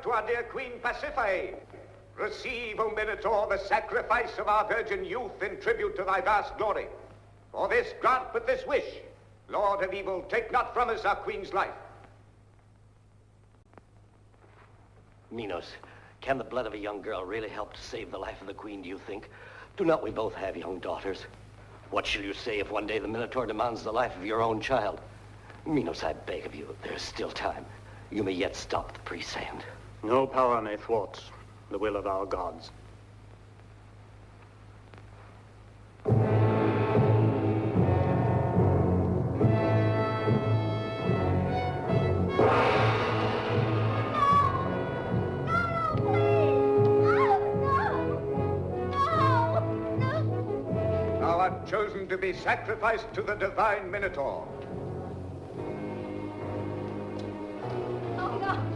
To our dear Queen Pasiphae. Receive, O Minotaur, the sacrifice of our virgin youth in tribute to thy vast glory. For this grant but this wish. Lord of evil, take not from us our queen's life. Minos, can the blood of a young girl really help to save the life of the queen, do you think? Do not we both have young daughters? What shall you say if one day the Minotaur demands the life of your own child? Minos, I beg of you, there is still time. You may yet stop the priest's hand. No power may thwart the will of our gods. Thou art chosen to be sacrificed to the divine Minotaur.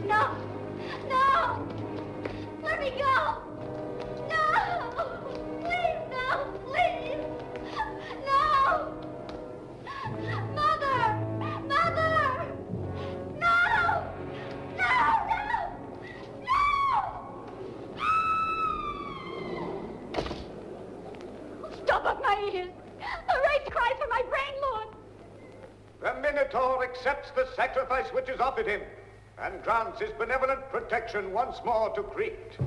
No! No! Let me go! No! Please, no! Please! No! Mother! Mother! No! No! No! ears. The rage cries for my brain, Lord. The Minotaur accepts the sacrifice which is offered him and grants his benevolent protection once more to Crete.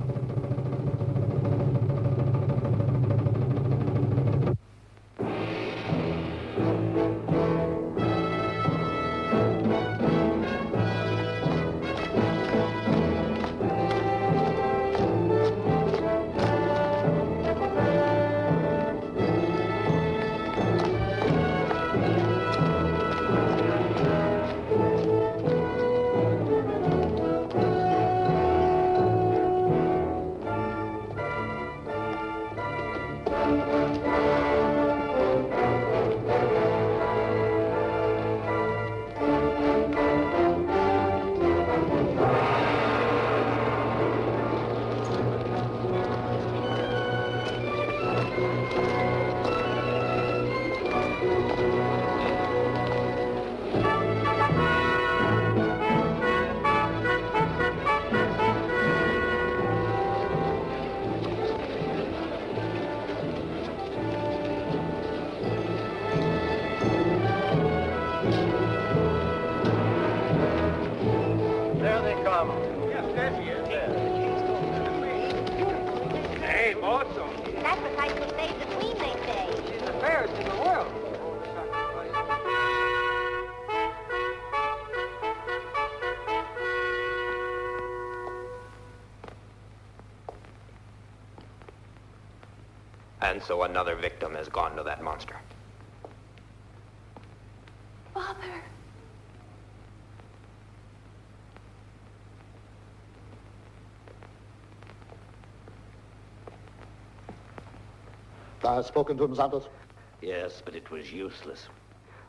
There they come. Yes, there she is. Hey, Morso. Sacrifice will save the queen, they say. She's the fairest in the world. And so another victim has gone to that monster. Father. Thou hast spoken to him, Santos? Yes, but it was useless.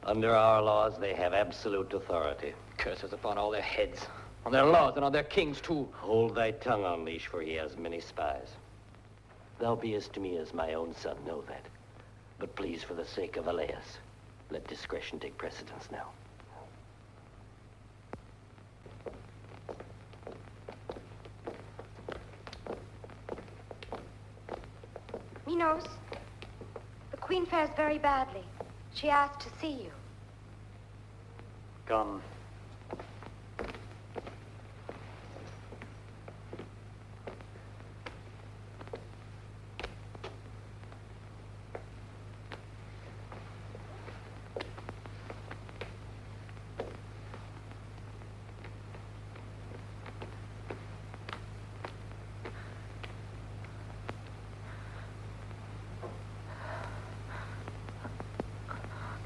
Under our laws, they have absolute authority. Curses upon all their heads, on their laws and on their kings, too. Hold thy tongue on leash, for he has many spies. Thou beest to me as my own son, know that. But please, for the sake of Elias, let discretion take precedence now. Minos, the queen fares very badly. She asked to see you. Come.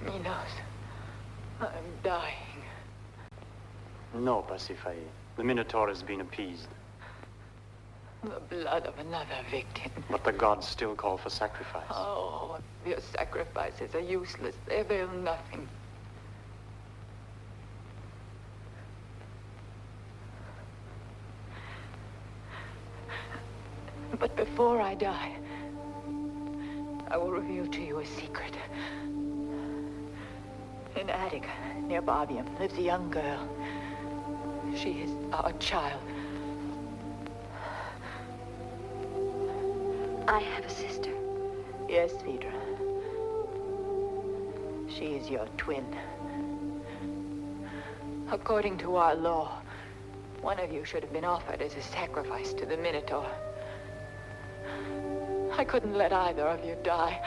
Minos, I'm dying. No, Pasiphae. The Minotaur has been appeased. The blood of another victim. But the gods still call for sacrifice. Oh, your sacrifices are useless. They avail nothing. But before I die, I will reveal to you a secret. In Attica, near Barbium, lives a young girl. She is our child. I have a sister. Yes, Phaedra. She is your twin. According to our law, one of you should have been offered as a sacrifice to the Minotaur. I couldn't let either of you die.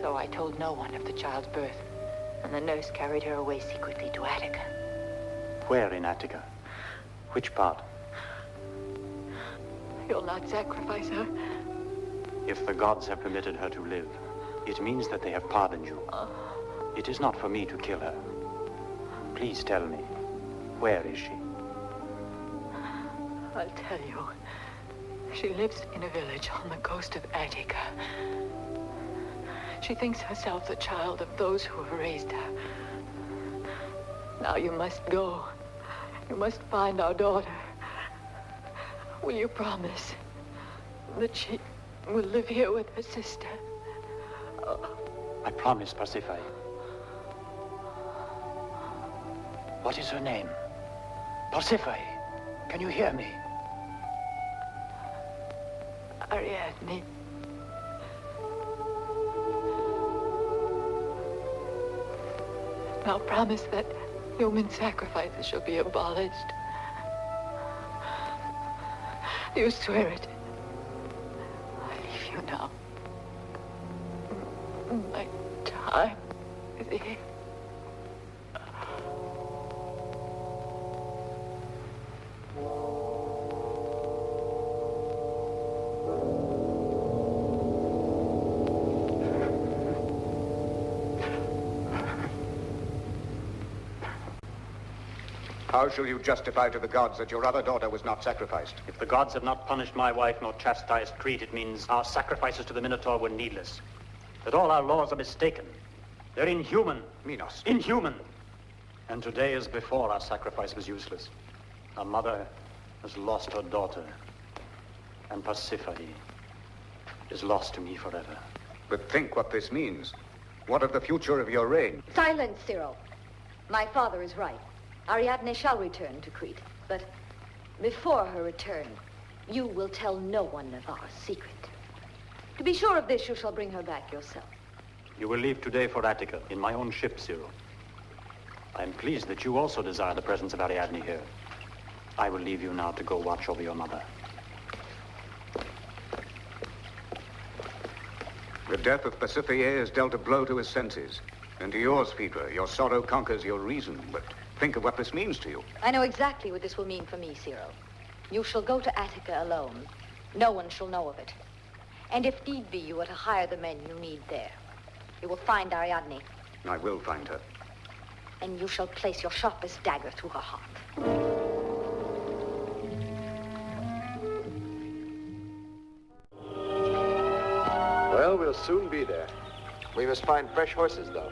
So I told no one of the child's birth, and the nurse carried her away secretly to Attica. Where in Attica? Which part? You'll not sacrifice her? If the gods have permitted her to live, it means that they have pardoned you. It is not for me to kill her. Please tell me, where is she? I'll tell you. She lives in a village on the coast of Attica. She thinks herself the child of those who have raised her. Now you must go. You must find our daughter. Will you promise that she will live here with her sister? I promise, Pasiphae. What is her name? Pasiphae, can you hear me? Ariadne. Now promise that human sacrifices shall be abolished. Do you swear it? I leave you now. My time is here. How shall you justify to the gods that your other daughter was not sacrificed? If the gods have not punished my wife nor chastised Crete, it means our sacrifices to the Minotaur were needless. That all our laws are mistaken. They're inhuman. Minos. Inhuman. And today, as before, our sacrifice was useless. Our mother has lost her daughter. And Persephone is lost to me forever. But think what this means. What of the future of your reign? Silence, Cyril. My father is right. Ariadne shall return to Crete, but before her return, you will tell no one of our secret. To be sure of this, you shall bring her back yourself. You will leave today for Attica in my own ship, Cyril. I am pleased that you also desire the presence of Ariadne here. I will leave you now to go watch over your mother. The death of Persephone has dealt a blow to his senses. And to yours, Phaedra, your sorrow conquers your reason, but think of what this means to you. I know exactly what this will mean for me, Cyril. You shall go to Attica alone. No one shall know of it. And if need be, you are to hire the men you need there. You will find Ariadne. I will find her. And you shall place your sharpest dagger through her heart. Well, we'll soon be there. We must find fresh horses, though.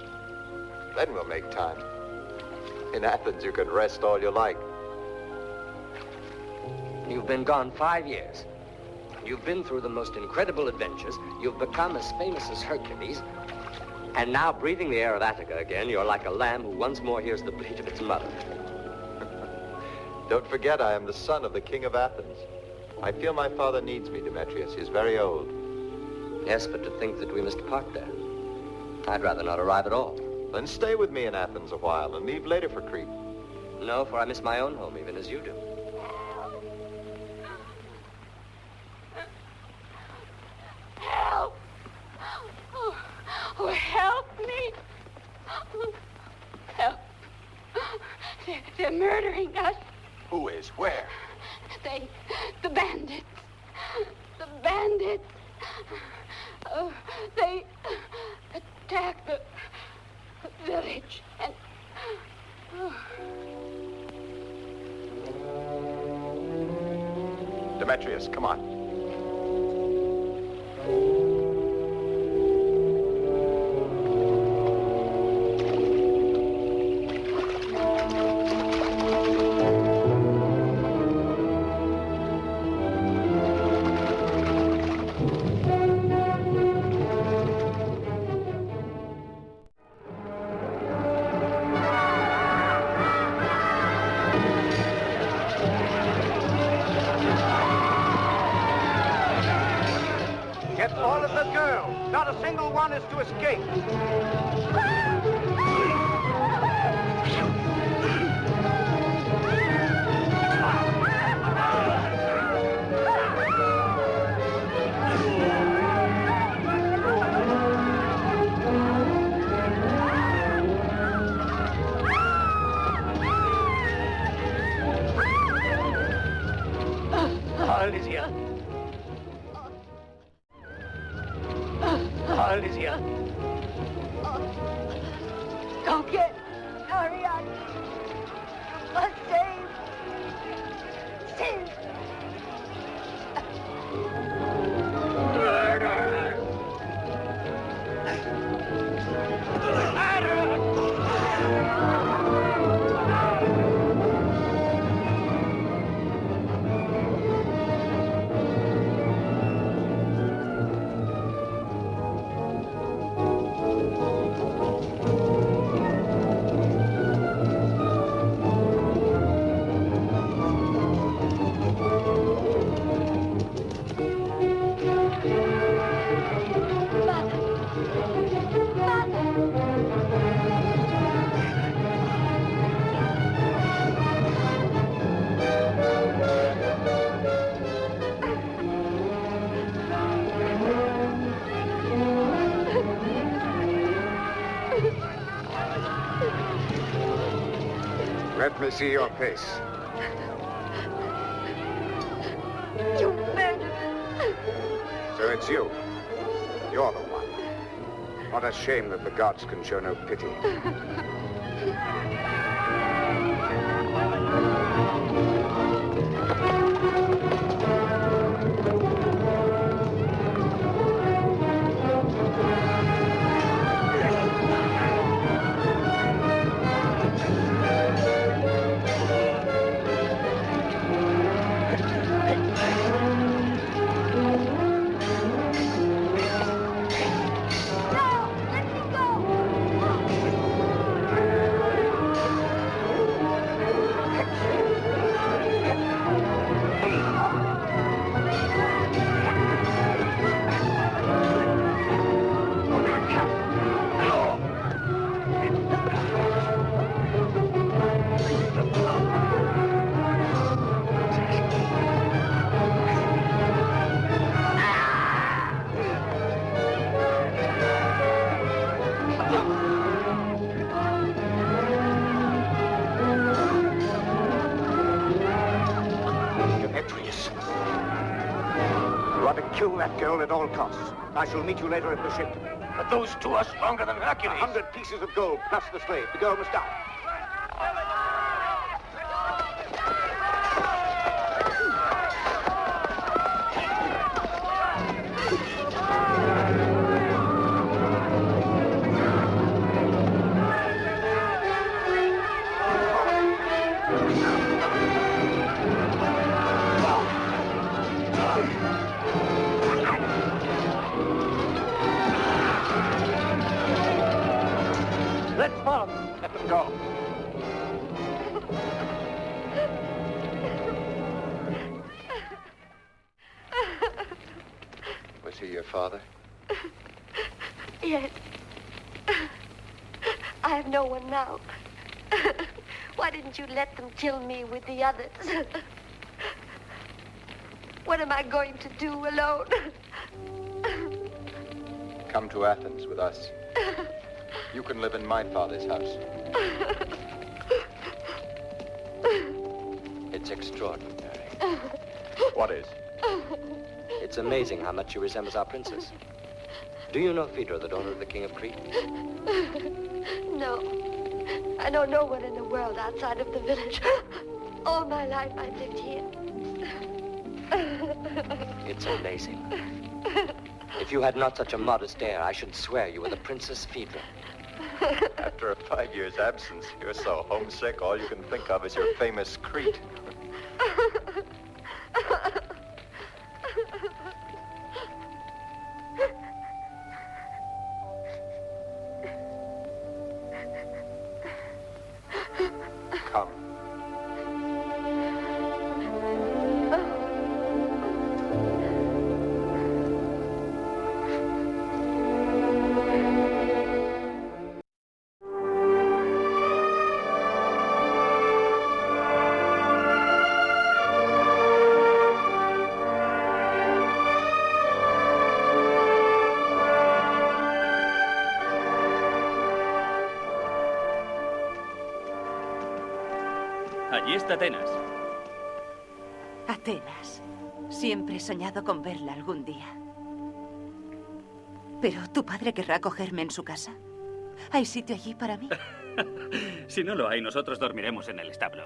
Then we'll make time. In Athens, you can rest all you like. You've been gone 5 years. You've been through the most incredible adventures. You've become as famous as Hercules. And now, breathing the air of Attica again, you're like a lamb who once more hears the bleat of its mother. Don't forget, I am the son of the king of Athens. I feel my father needs me, Demetrius. He's very old. Yes, but to think that we must part there. I'd rather not arrive at all. Then stay with me in Athens a while and leave later for Crete. No, for I miss my own home, even as you do. Help! Oh, help me! Help! They're murdering us. Who is? Where? The bandits. The bandits. They attacked the village and... Demetrius, come on. Get all of the girls. Not a single one is to escape. Alicia. Alicia. Go get Ariadne. Save. Save. Let me see your face. You murdered. So it's you. You're the one. What a shame that the gods can show no pity. Kill that girl at all costs. I shall meet you later at the ship. But those two are stronger than Hercules. 100 pieces of gold plus the slave. The girl must die. Let's follow them. Let them go. Was he your father? Yes. I have no one now. Why didn't you let them kill me with the others? What am I going to do alone? Come to Athens with us. You can live in my father's house. It's extraordinary. What is? It's amazing how much she resembles our princess. Do you know Phaedra, the daughter of the king of Crete? No. I know no one in the world outside of the village. All my life I've lived here. It's amazing. If you had not such a modest air, I should swear you were the Princess Phaedra. After a 5 years' absence, you're so homesick, all you can think of is your famous Crete. Come. Allí está Atenas. Atenas. Siempre he soñado con verla algún día. Pero tu padre querrá acogerme en su casa. ¿Hay sitio allí para mí? Si no lo hay, nosotros dormiremos en el establo.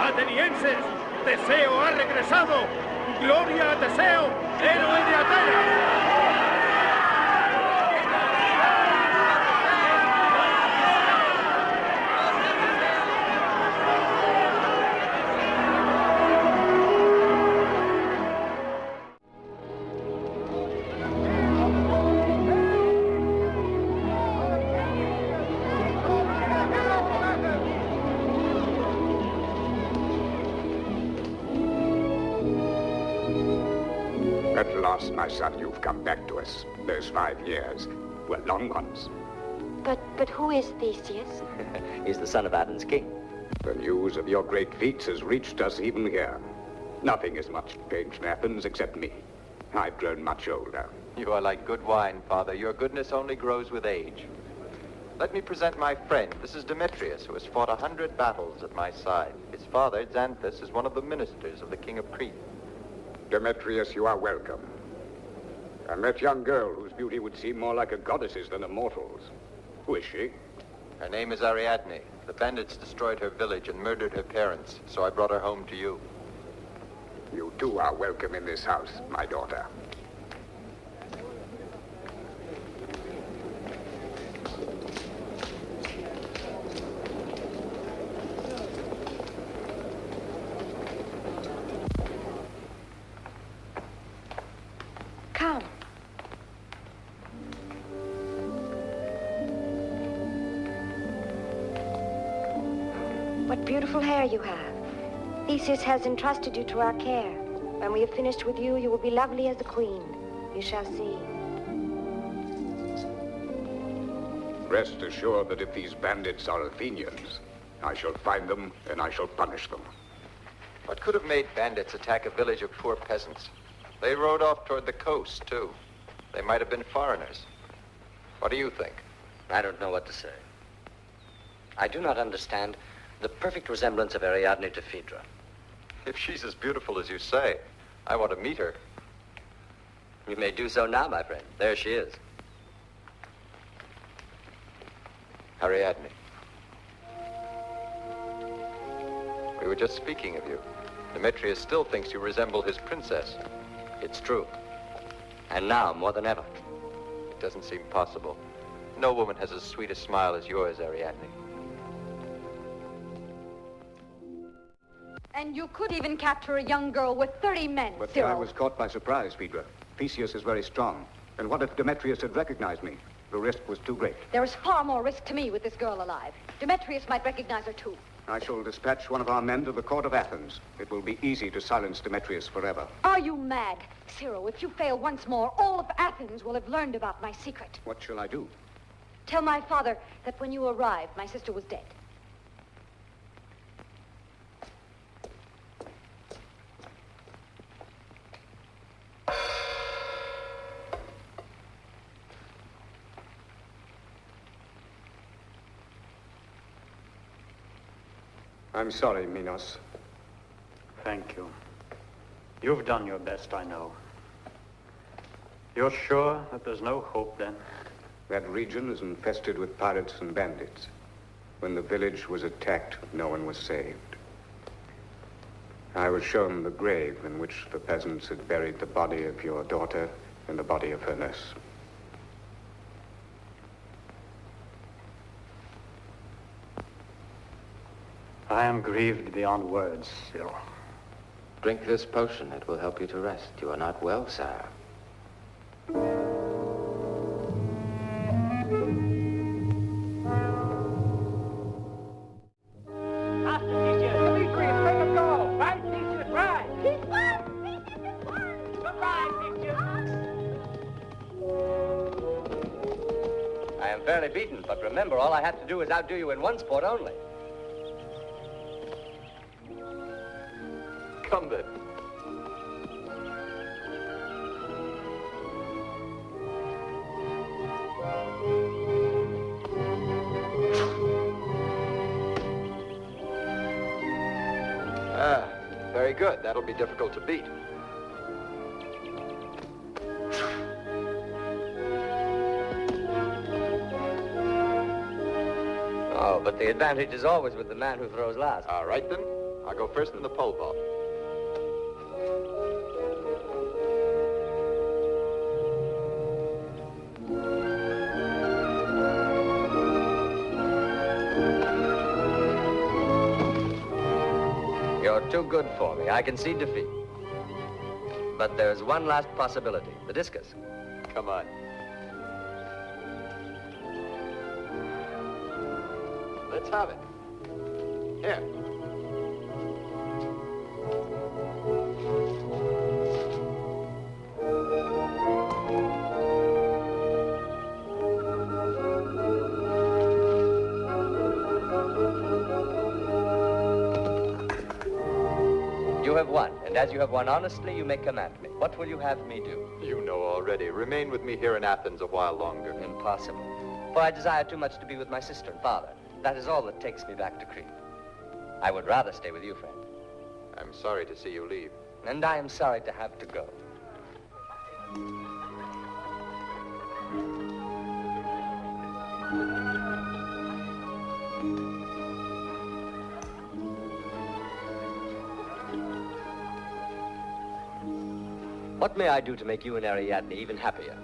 ¡Atenienses! ¡Teseo ha regresado! ¡Gloria a Teseo, héroe de Atenas! At last, my son, you've come back to us. Those 5 years were long ones. But who is Theseus? He's the son of Athens' king. The news of your great feats has reached us even here. Nothing is much changed in Athens except me. I've grown much older. You are like good wine, Father. Your goodness only grows with age. Let me present my friend. This is Demetrius, who has fought 100 battles at my side. His father, Xanthus, is one of the ministers of the king of Crete. Demetrius, you are welcome. And that young girl whose beauty would seem more like a goddess's than a mortal's. Who is she? Her name is Ariadne. The bandits destroyed her village and murdered her parents, so I brought her home to you. You too are welcome in this house, my daughter. Come. What beautiful hair you have. Theseus has entrusted you to our care. When we have finished with you, you will be lovely as a queen. You shall see. Rest assured that if these bandits are Athenians, I shall find them and I shall punish them. What could have made bandits attack a village of poor peasants? They rode off toward the coast, too. They might have been foreigners. What do you think? I don't know what to say. I do not understand the perfect resemblance of Ariadne to Phaedra. If she's as beautiful as you say, I want to meet her. You may do so now, my friend. There she is. Ariadne. We were just speaking of you. Demetrius still thinks you resemble his princess. It's true. And now, more than ever. It doesn't seem possible. No woman has as sweet a smile as yours, Ariadne. And you could even capture a young girl with 30 men, But Cyril. I was caught by surprise, Phaedra. Theseus is very strong. And what if Demetrius had recognized me? The risk was too great. There is far more risk to me with this girl alive. Demetrius might recognize her, too. I shall dispatch one of our men to the court of Athens. It will be easy to silence Demetrius forever. Are you mad? Cyril, if you fail once more, all of Athens will have learned about my secret. What shall I do? Tell my father that when you arrived, my sister was dead. I'm sorry, Minos. Thank you. You've done your best, I know. You're sure that there's no hope, then? That region is infested with pirates and bandits. When the village was attacked, no one was saved. I was shown the grave in which the peasants had buried the body of your daughter and the body of her nurse. I am grieved beyond words, Cyril. Drink this potion. It will help you to rest. You are not well, sire. I am fairly beaten, but remember, all I have to do is outdo you in one sport only. Come then. Very good. That'll be difficult to beat. Oh, but the advantage is always with the man who throws last. All right, then. I'll go first in the pole vault. You're too good for me. I concede defeat. But there's one last possibility. The discus. Come on. Let's have it. Here. have won, and as you have won honestly, you may command me. What will you have me do? You know already. Remain with me here in Athens a while longer. Impossible. For I desire too much to be with my sister and father. That is all that takes me back to Crete. I would rather stay with you, friend. I'm sorry to see you leave. And I am sorry to have to go. What may I do to make you and Ariadne even happier?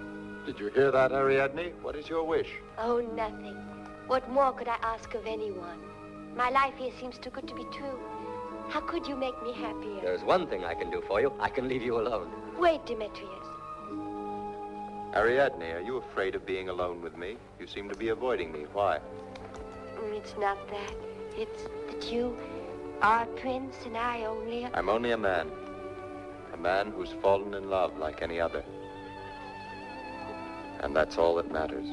Did you hear that, Ariadne? What is your wish? Oh, nothing. What more could I ask of anyone? My life here seems too good to be true. How could you make me happier? There's one thing I can do for you. I can leave you alone. Wait, Demetrius. Ariadne, are you afraid of being alone with me? You seem to be avoiding me. Why? It's not that. It's that you are a prince and I only I'm only a man. A man who's fallen in love like any other. And that's all that matters.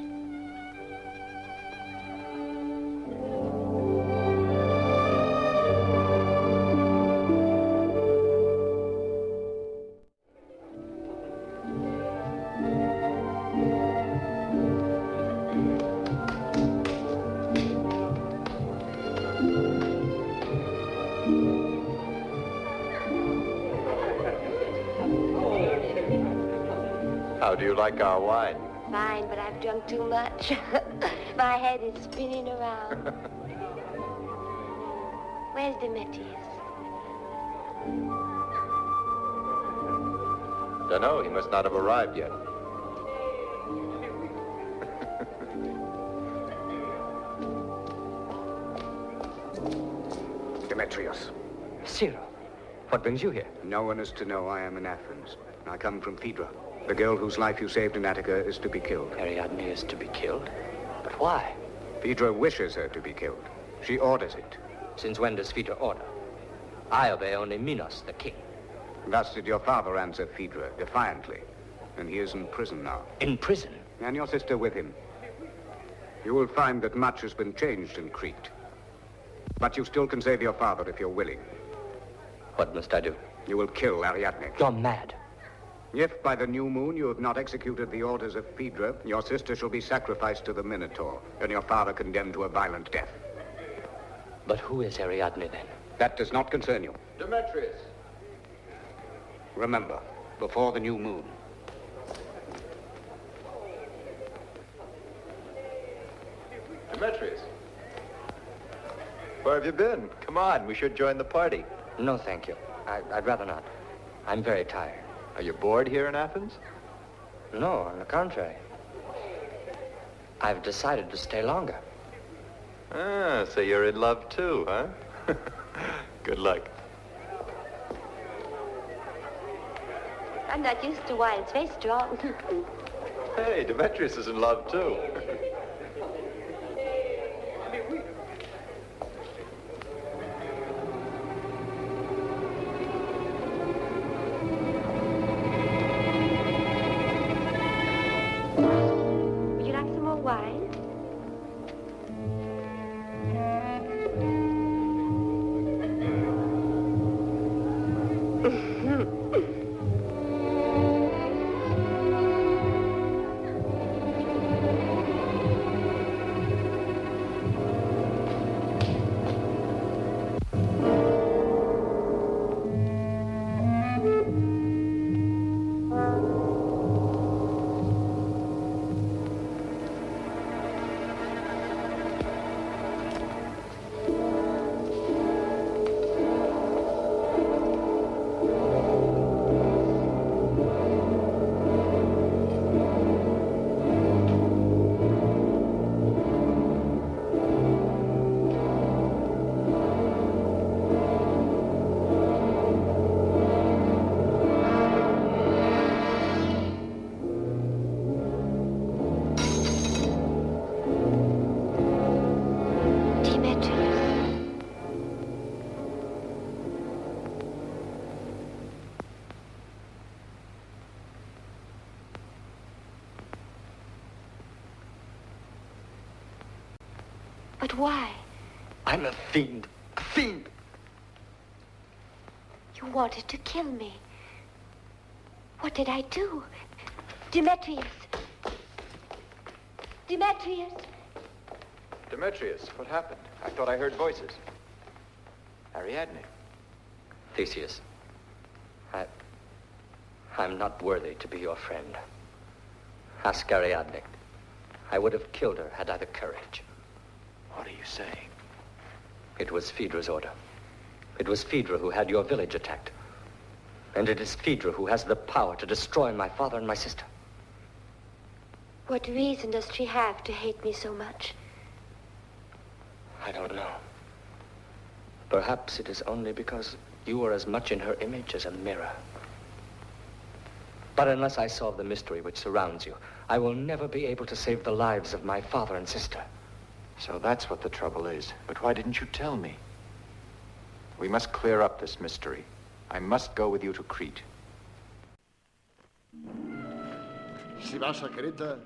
How do you like our wine? Fine, but I've drunk too much. My head is spinning around. Where's Demetrius? Dunno, he must not have arrived yet. Demetrius. Cyril, what brings you here? No one is to know I am in Athens. I come from Phaedra. The girl whose life you saved in Attica is to be killed. Ariadne is to be killed? But why? Phaedra wishes her to be killed. She orders it. Since when does Phaedra order? I obey only Minos, the king. Thus did your father answer Phaedra, defiantly. And he is in prison now. In prison? And your sister with him. You will find that much has been changed in Crete. But you still can save your father if you're willing. What must I do? You will kill Ariadne. You're mad. If by the new moon you have not executed the orders of Phaedra, your sister shall be sacrificed to the Minotaur, and your father condemned to a violent death. But who is Ariadne, then? That does not concern you. Demetrius! Remember, before the new moon. Demetrius! Where have you been? Come on, we should join the party. No, thank you. I'd rather not. I'm very tired. Are you bored here in Athens? No, on the contrary. I've decided to stay longer. Ah, so you're in love too, huh? Good luck. I'm not used to wine. It's very strong. Hey, Demetrius is in love too. Would you like some more wine? But why? I'm a fiend. A fiend! You You wanted to kill me. What did I do? Demetrius! Demetrius! Demetrius, what happened? I thought I heard voices. Ariadne. Theseus, I'm not worthy to be your friend. Ask Ariadne. I would have killed her had I the courage. What are you saying? It was Phaedra's order. It was Phaedra who had your village attacked. And it is Phaedra who has the power to destroy my father and my sister. What reason does she have to hate me so much? I don't know. Perhaps it is only because you are as much in her image as a mirror. But unless I solve the mystery which surrounds you, I will never be able to save the lives of my father and sister. So that's what the trouble is. But why didn't you tell me? We must clear up this mystery. I must go with you to Crete. Si vas a Creta,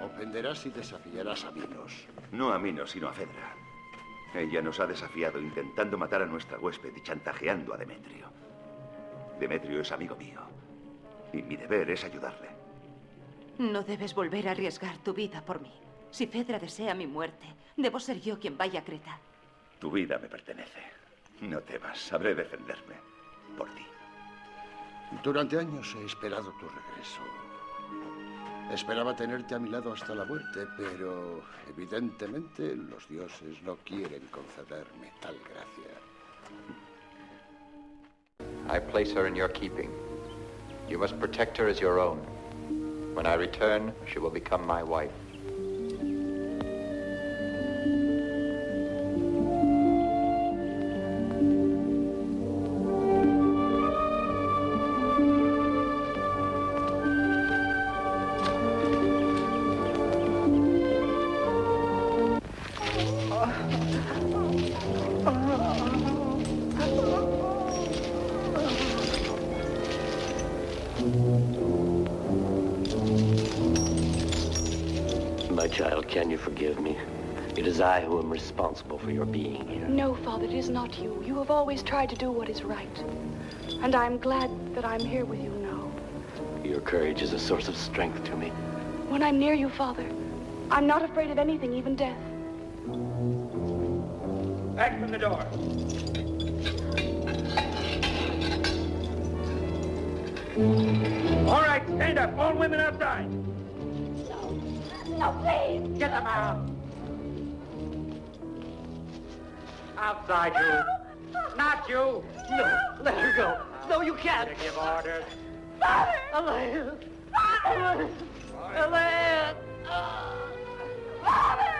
ofenderás y desafiarás a Minos. No a Minos, sino a Fedra. Ella nos ha desafiado intentando matar a nuestra huésped y chantajeando a Demetrio. Demetrio es amigo mío. Y mi deber es ayudarle. No debes volver a arriesgar tu vida por mí. Si Fedra desea mi muerte, debo ser yo quien vaya a Creta. Tu vida me pertenece. No temas, sabré defenderme por ti. Durante años he esperado tu regreso. Esperaba tenerte a mi lado hasta la muerte, pero evidentemente los dioses no quieren concederme tal gracia. I place her in your keeping. You must protect her as your own. When I return, she will become my wife. My child, can you forgive me? It is I who am responsible for your being here. No, Father, it is not you. You have always tried to do what is right. And I'm glad that I'm here with you now. Your courage is a source of strength to me. When I'm near you, Father, I'm not afraid of anything, even death. Back from the door. All right, stand up. All women outside. No, please! Get them out. Outside, you. Not you. No, let her go. No, you can't. To give orders. Father! Elias! Father! Elias! Father! Father!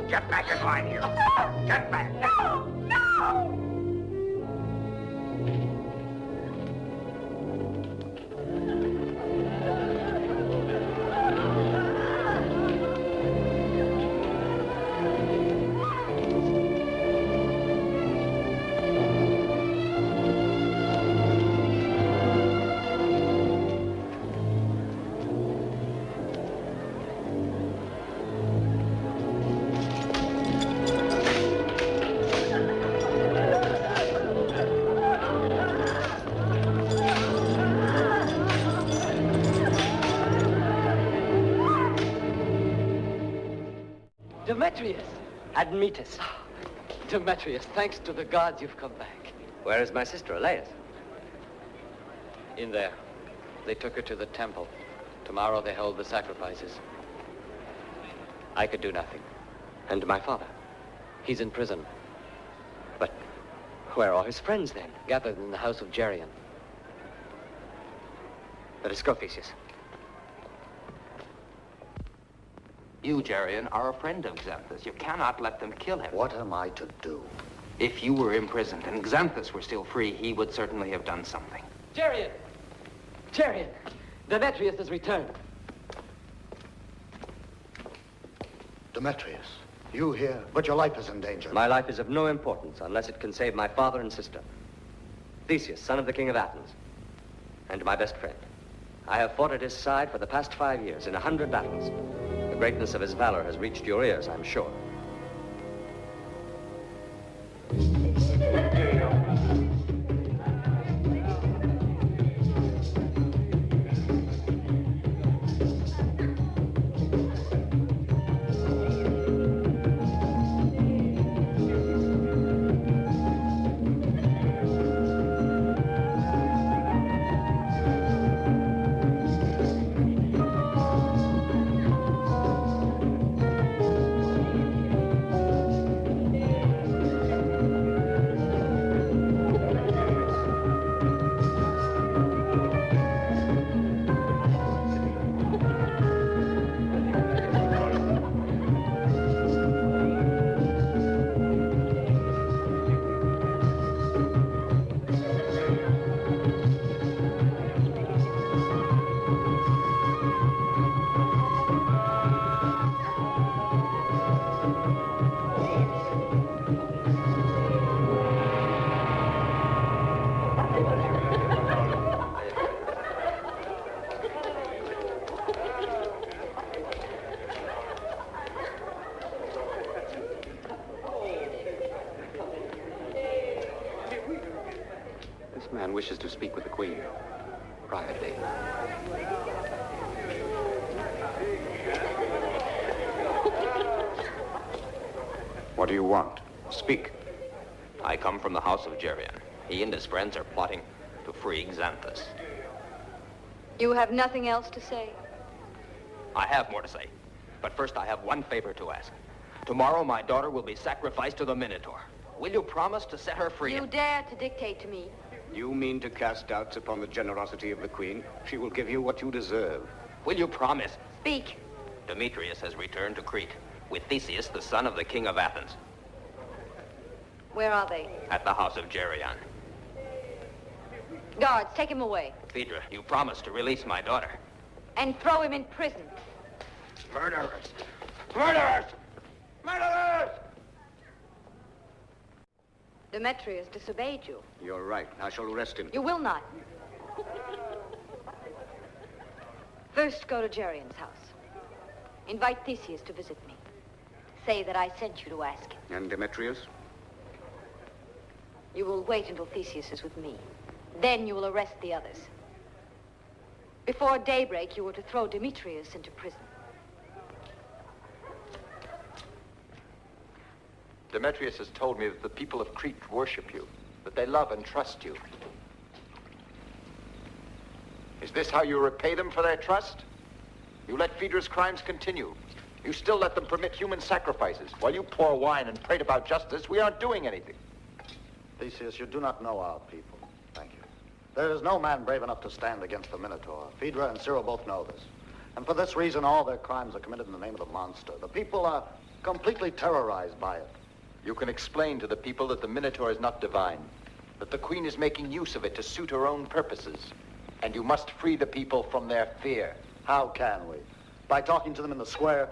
Get back in line here. Get back. No! No! Demetrius! Admetus. Demetrius, thanks to the gods you've come back. Where is my sister, Elias? In there. They took her to the temple. Tomorrow they hold the sacrifices. I could do nothing. And my father? He's in prison. But where are his friends, then? Gathered in the house of Geryon. Let us go, Theseus. You, Geryon, are a friend of Xanthus. You cannot let them kill him. What am I to do? If you were imprisoned and Xanthus were still free, he would certainly have done something. Geryon! Geryon! Demetrius has returned. Demetrius, you here, but your life is in danger. My life is of no importance unless it can save my father and sister. Theseus, son of the king of Athens, and my best friend. I have fought at his side for the past 5 years in 100 battles. The greatness of his valor has reached your ears, I'm sure. This man wishes to speak with the Queen. Privately. What do you want? Speak. I come from the house of Geryon. He and his friends are plotting to free Xanthus. You have nothing else to say? I have more to say. But first I have one favor to ask. Tomorrow my daughter will be sacrificed to the Minotaur. Will you promise to set her free? You dare to dictate to me? You mean to cast doubts upon the generosity of the Queen? She will give you what you deserve. Will you promise? Speak. Demetrius has returned to Crete with Theseus, the son of the king of Athens. Where are they? At the house of Geryon. Guards, take him away. Phaedra, you promised to release my daughter. And throw him in prison. Murderers! Murderers! Murderers! Demetrius disobeyed you. You're right. I shall arrest him. You will not. First, go to Geryon's house. Invite Theseus to visit me. Say that I sent you to ask him. And Demetrius? You will wait until Theseus is with me. Then you will arrest the others. Before daybreak, you were to throw Demetrius into prison. Demetrius has told me that the people of Crete worship you, that they love and trust you. Is this how you repay them for their trust? You let Phaedra's crimes continue. You still let them permit human sacrifices. While you pour wine and prate about justice, we aren't doing anything. Theseus, you do not know our people. Thank you. There is no man brave enough to stand against the Minotaur. Phaedra and Cyril both know this. And for this reason, all their crimes are committed in the name of the monster. The people are completely terrorized by it. You can explain to the people that the Minotaur is not divine, that the Queen is making use of it to suit her own purposes, and you must free the people from their fear. How can we? By talking to them in the square?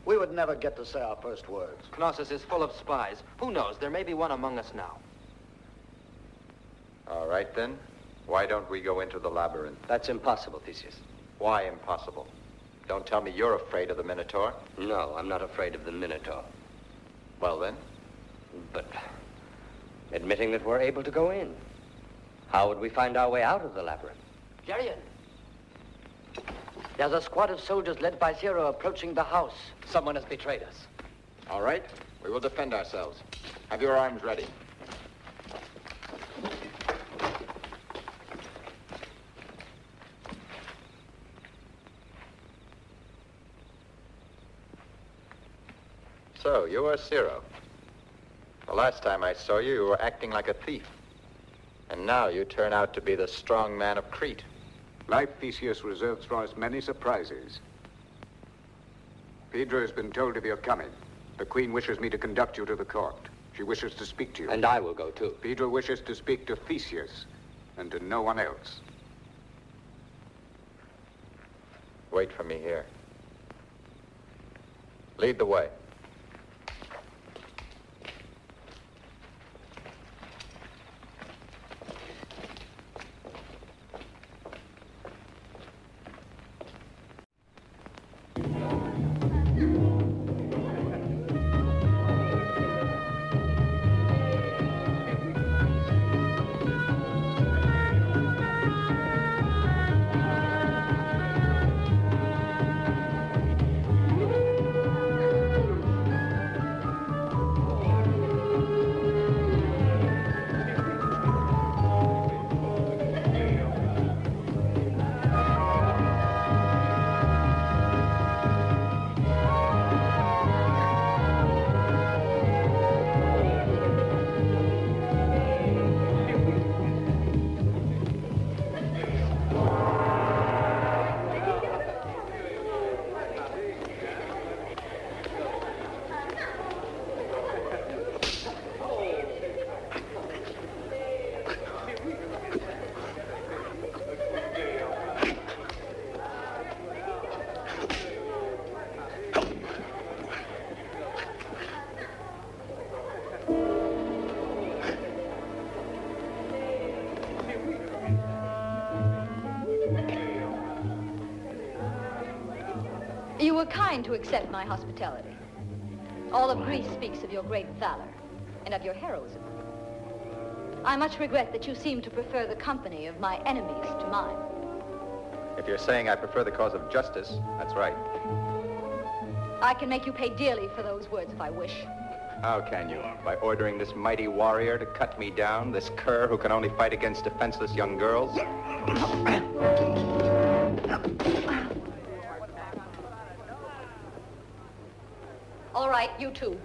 We would never get to say our first words. Knossos is full of spies. Who knows? There may be one among us now. All right, then. Why don't we go into the labyrinth? That's impossible, Theseus. Why impossible? Don't tell me you're afraid of the Minotaur. No, I'm not afraid of the Minotaur. Well, then? But admitting that we're able to go in, how would we find our way out of the labyrinth? Geryon! There's a squad of soldiers led by Zero approaching the house. Someone has betrayed us. All right. We will defend ourselves. Have your arms ready. So, you are Zero. The last time I saw you, you were acting like a thief. And now you turn out to be the strong man of Crete. Life Theseus reserves for us many surprises. Phaedra has been told of your coming. The Queen wishes me to conduct you to the court. She wishes to speak to you. And I will go, too. Phaedra wishes to speak to Theseus, and to no one else. Wait for me here. Lead the way. You were kind to accept my hospitality. All of Greece speaks of your great valor and of your heroism. I much regret that you seem to prefer the company of my enemies to mine. If you're saying I prefer the cause of justice, that's right. I can make you pay dearly for those words if I wish. How can you? By ordering this mighty warrior to cut me down, this cur who can only fight against defenseless young girls? All right, you too.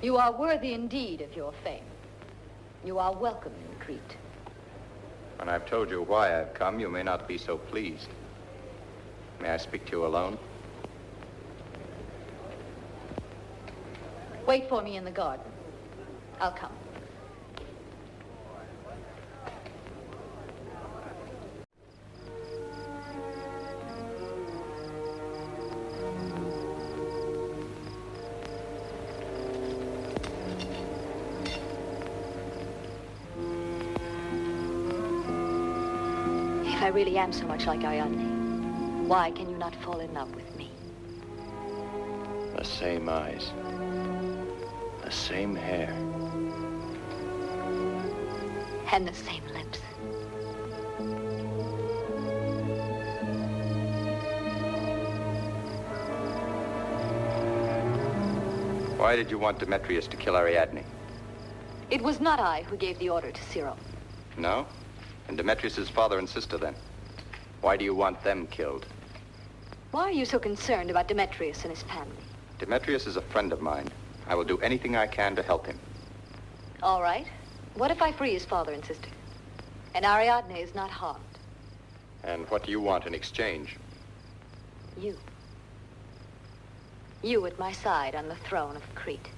You are worthy indeed of your fame. You are welcome in Crete. When I've told you why I've come, you may not be so pleased. May I speak to you alone? Wait for me in the garden. I'll come. If I really am so much like Ariadne, why can you not fall in love with me? The same eyes. The same hair. And the same lips. Why did you want Demetrius to kill Ariadne? It was not I who gave the order to Cyril. No? And Demetrius's father and sister, then? Why do you want them killed? Why are you so concerned about Demetrius and his family? Demetrius is a friend of mine. I will do anything I can to help him. All right. What if I free his father and sister? And Ariadne is not harmed. And what do you want in exchange? You. You at my side on the throne of Crete.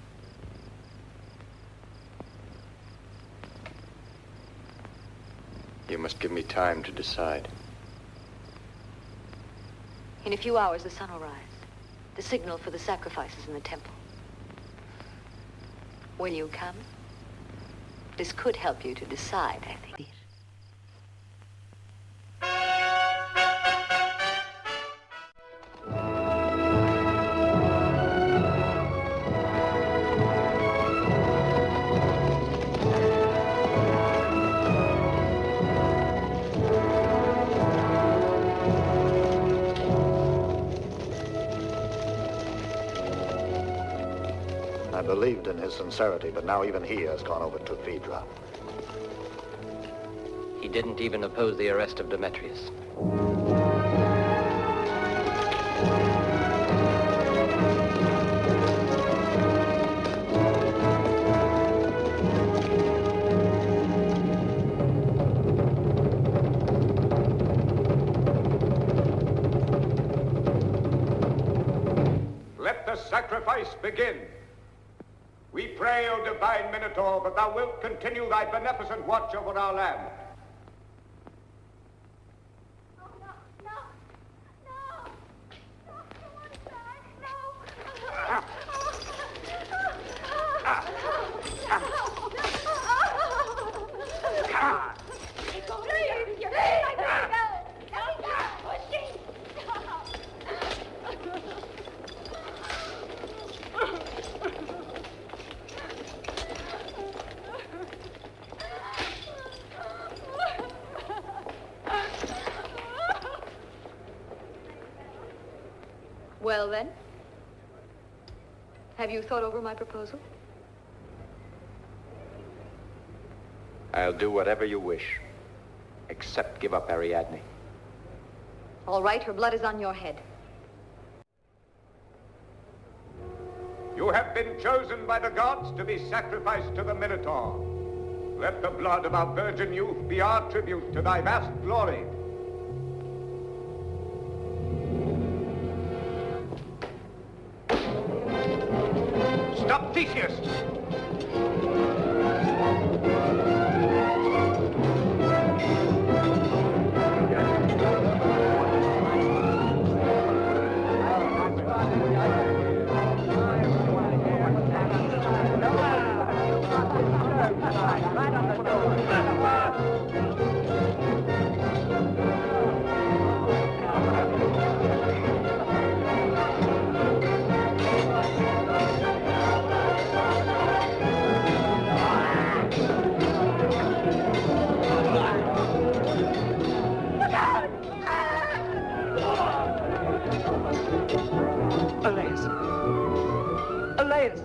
You must give me time to decide. In a few hours, the sun will rise. The signal for the sacrifices in the temple. Will you come? This could help you to decide, I think. believed in his sincerity, but now even he has gone over to Phaedra. He didn't even oppose the arrest of Demetrius. Let the sacrifice begin. We pray, O divine Minotaur, that thou wilt continue thy beneficent watch over our land. Well, then, have you thought over my proposal? I'll do whatever you wish, except give up Ariadne. All right, her blood is on your head. You have been chosen by the gods to be sacrificed to the Minotaur. Let the blood of our virgin youth be our tribute to thy vast glory. Stop, Theseus! Elias! Elias!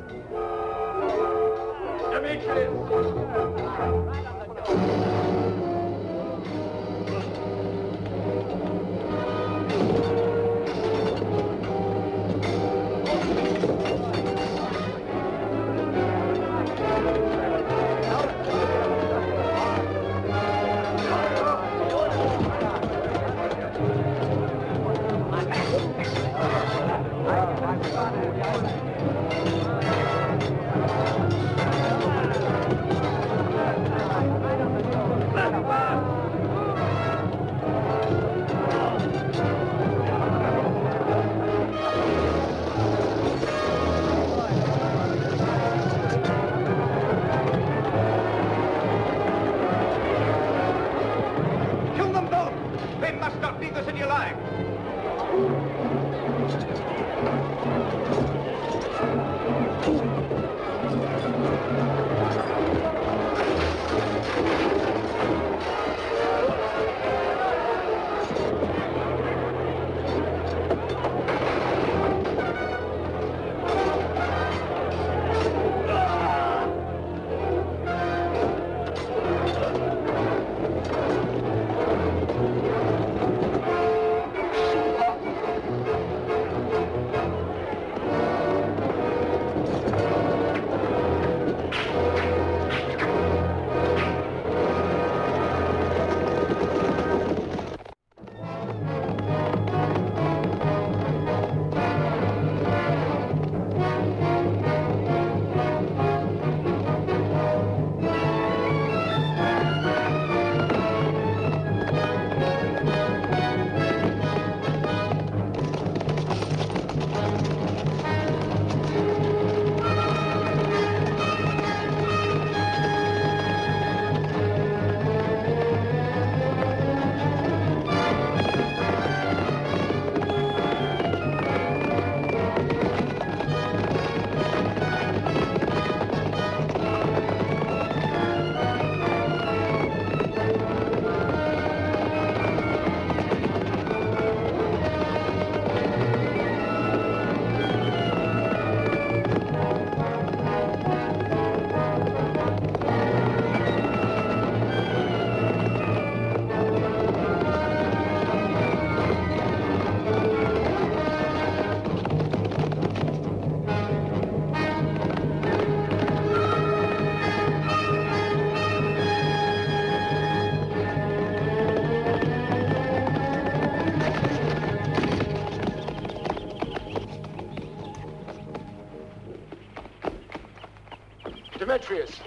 Demetrius!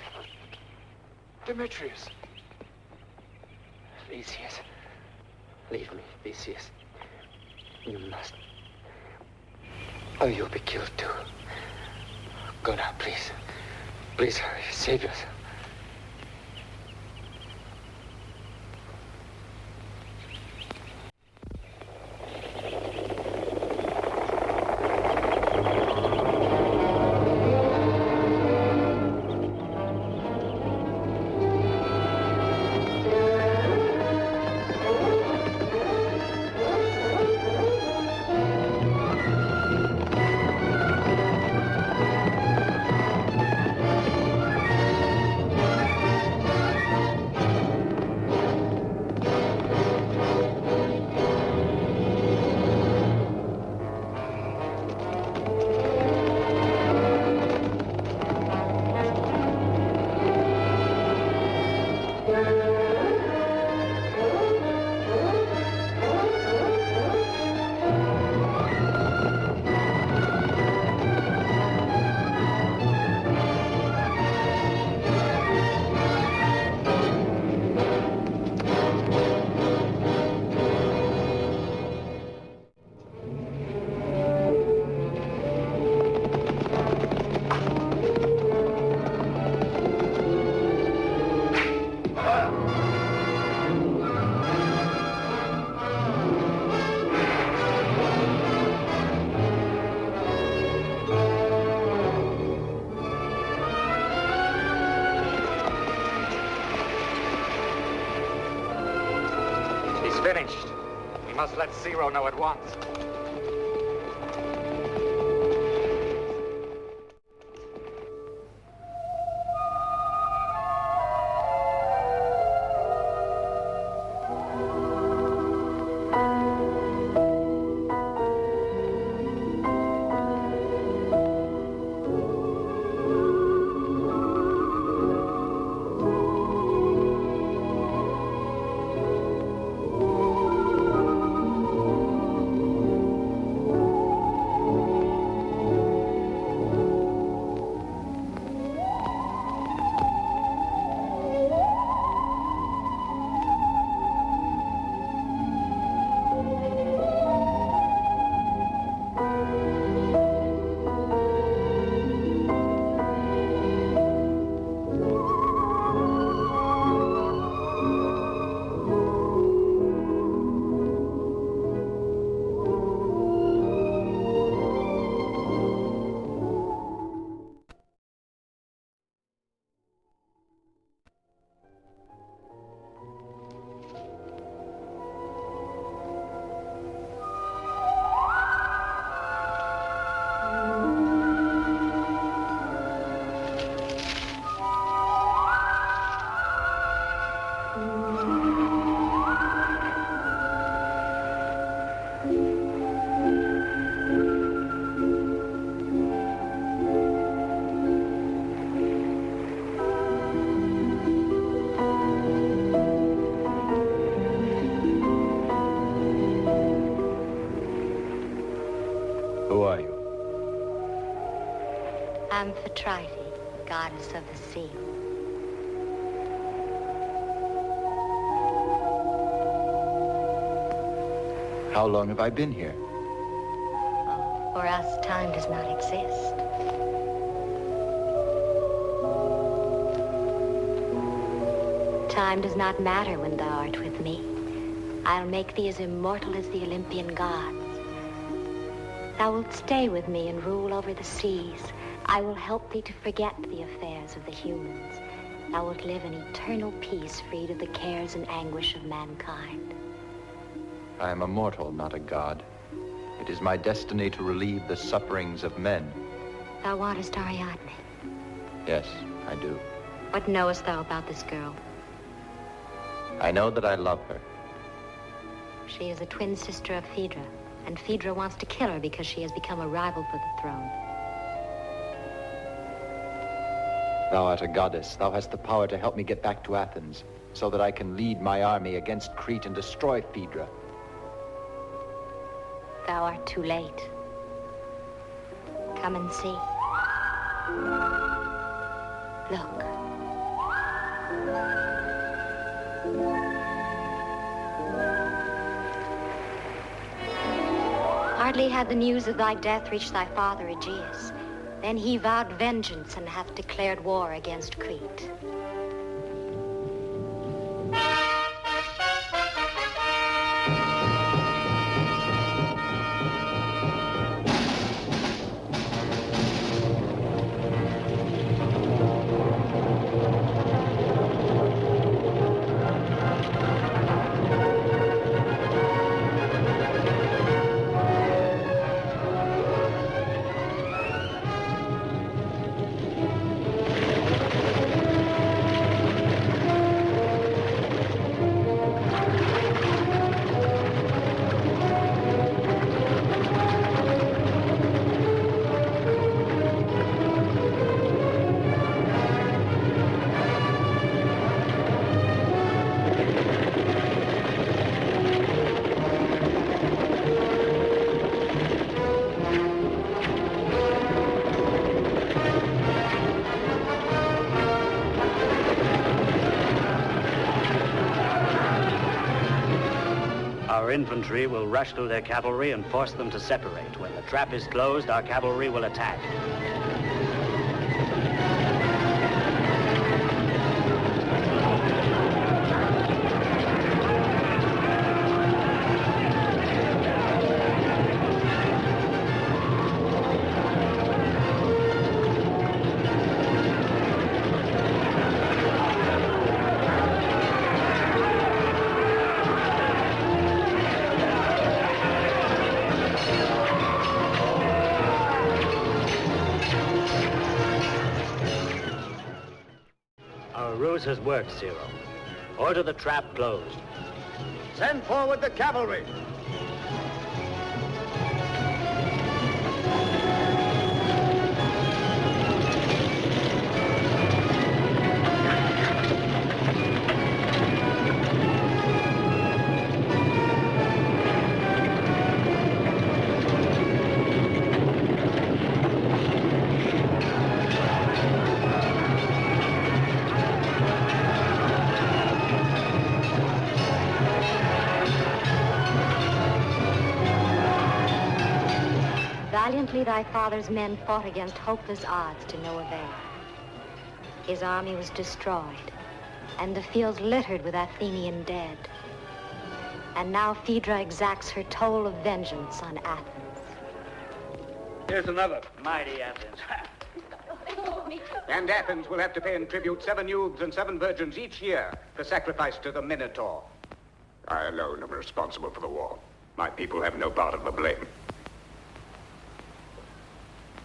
Demetrius! Theseus. Leave me, Theseus. You must. Or you'll be killed too. Go now, please. Please hurry. Save yourself. Finished. We must let Zero know at once. Who are you? Amphitrite, goddess of the sea. How long have I been here? For us, time does not exist. Time does not matter when thou art with me. I'll make thee as immortal as the Olympian gods. Thou wilt stay with me and rule over the seas. I will help thee to forget the affairs of the humans. Thou wilt live in eternal peace, freed of the cares and anguish of mankind. I am a mortal, not a god. It is my destiny to relieve the sufferings of men. Thou wantest Ariadne. Yes, I do. What knowest thou about this girl? I know that I love her. She is a twin sister of Phaedra, and Phaedra wants to kill her because she has become a rival for the throne. Thou art a goddess. Thou hast the power to help me get back to Athens, so that I can lead my army against Crete and destroy Phaedra. Thou art too late. Come and see. Look. Hardly had the news of thy death reached thy father Aegeus. Then he vowed vengeance and hath declared war against Crete. Our infantry will rush through their cavalry and force them to separate. When the trap is closed, our cavalry will attack. Has worked, Zero. Order the trap closed. Send forward the cavalry. Valiantly thy father's men fought against hopeless odds to no avail. His army was destroyed, and the fields littered with Athenian dead. And now Phaedra exacts her toll of vengeance on Athens. Here's another. Mighty Athens. And Athens will have to pay in tribute 7 youths and 7 virgins each year for sacrifice to the Minotaur. I alone am responsible for the war. My people have no part of the blame.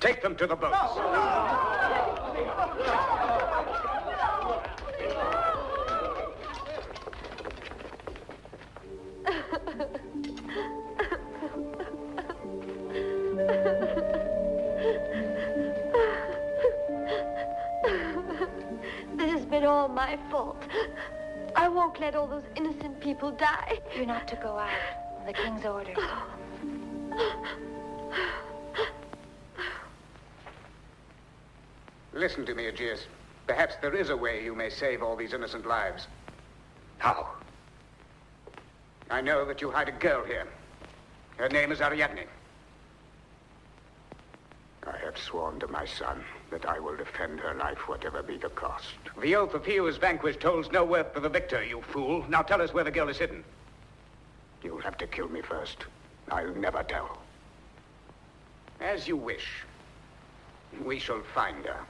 Take them to the boats. This has been all my fault. I won't let all those innocent people die. You're not to go out. The king's orders. Listen to me, Aegeus. Perhaps there is a way you may save all these innocent lives. How? I know that you hide a girl here. Her name is Ariadne. I have sworn to my son that I will defend her life, whatever be the cost. The oath of he who is vanquished holds no worth for the victor, you fool. Now tell us where the girl is hidden. You'll have to kill me first. I'll never tell. As you wish. We shall find her.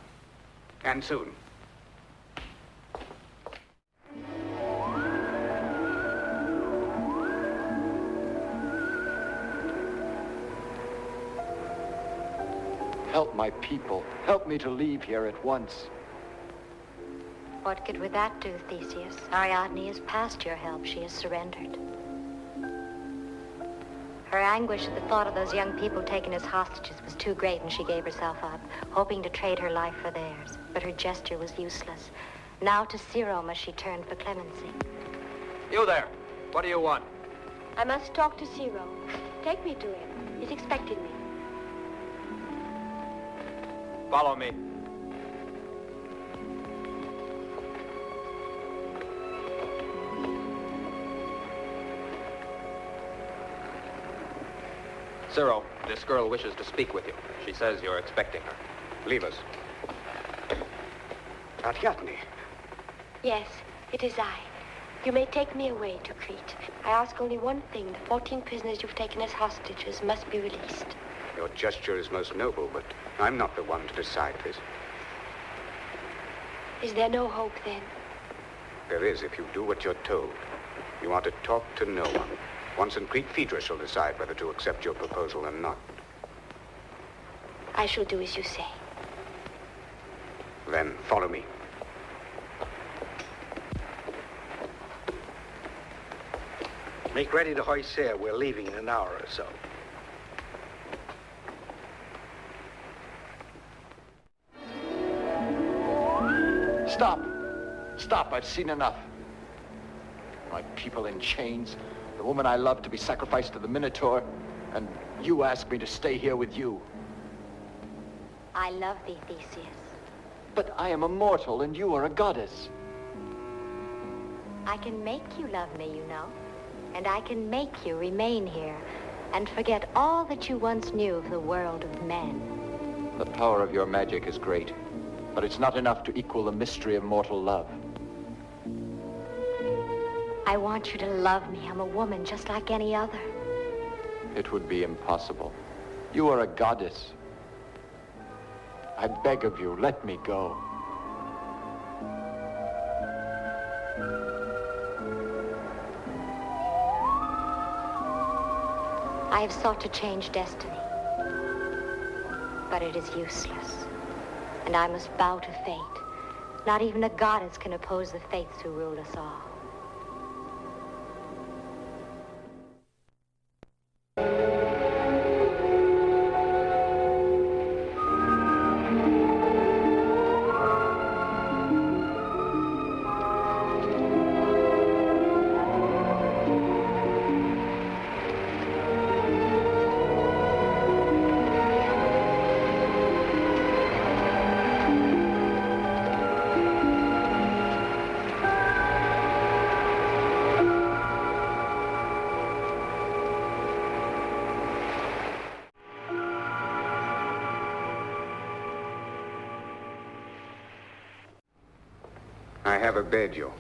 And soon. Help my people. Help me to leave here at once. What good would that do, Theseus? Ariadne is past your help. She has surrendered. Her anguish at the thought of those young people taken as hostages was too great, and she gave herself up, hoping to trade her life for theirs. But her gesture was useless. Now to Zero must she turn for clemency. You there. What do you want? I must talk to Zero. Take me to him. He's expecting me. Follow me. Cyril, this girl wishes to speak with you. She says you're expecting her. Leave us. Ariadne. Yes, it is I. You may take me away to Crete. I ask only one thing. The 14 prisoners you've taken as hostages must be released. Your gesture is most noble, but I'm not the one to decide this. Is there no hope, then? There is if you do what you're told. You are to talk to no one. Once in Crete, Phaedra shall decide whether to accept your proposal or not. I shall do as you say. Then follow me. Make ready to hoist sail. We're leaving in an hour or so. Stop! Stop, I've seen enough. My people in chains, the woman I love to be sacrificed to the Minotaur, and you ask me to stay here with you. I love thee, Theseus. But I am a mortal and you are a goddess. I can make you love me, you know. And I can make you remain here and forget all that you once knew of the world of men. The power of your magic is great, but it's not enough to equal the mystery of mortal love. I want you to love me. I'm a woman just like any other. It would be impossible. You are a goddess. I beg of you, let me go. I have sought to change destiny, but it is useless. And I must bow to fate. Not even a goddess can oppose the fates who rule us all. I have obeyed you,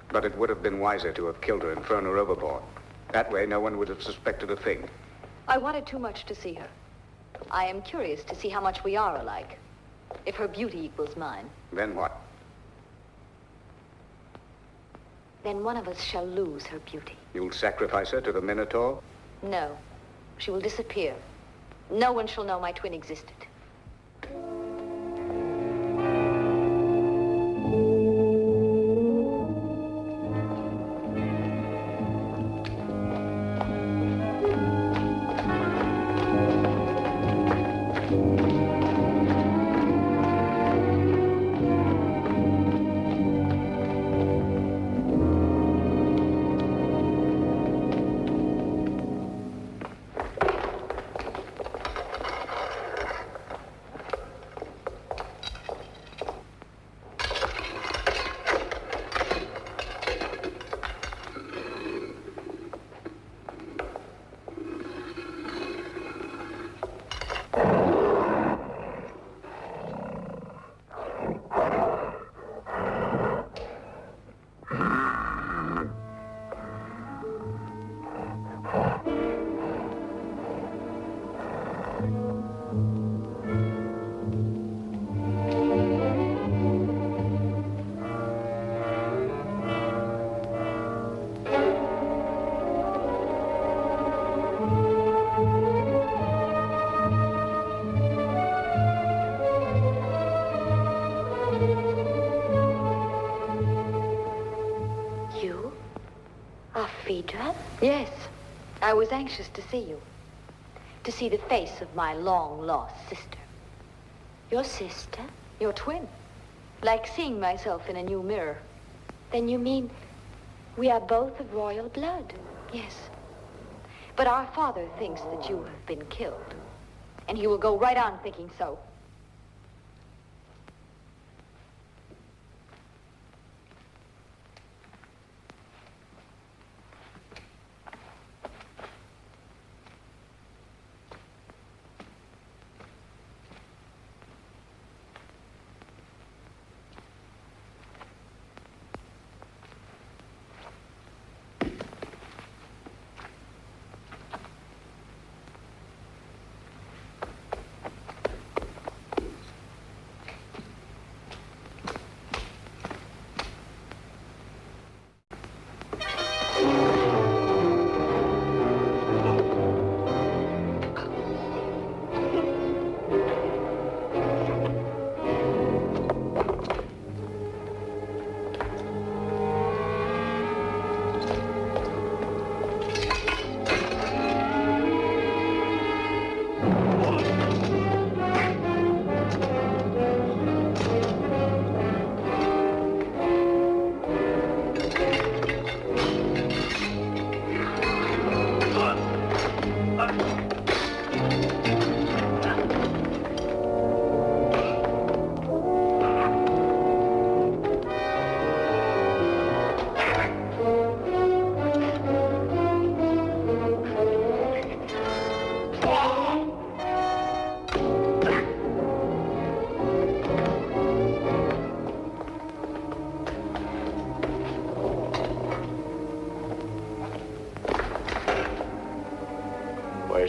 but it would have been wiser to have killed her and thrown her overboard. That way, no one would have suspected a thing. I wanted too much to see her. I am curious to see how much we are alike. If her beauty equals mine. Then what? Then one of us shall lose her beauty. You'll sacrifice her to the Minotaur? No. She will disappear. No one shall know my twin existed. Phaedra? Yes. I was anxious to see you. To see the face of my long-lost sister. Your sister? Your twin. Like seeing myself in a new mirror. Then you mean we are both of royal blood? Yes. But our father thinks that you have been killed. And he will go right on thinking so.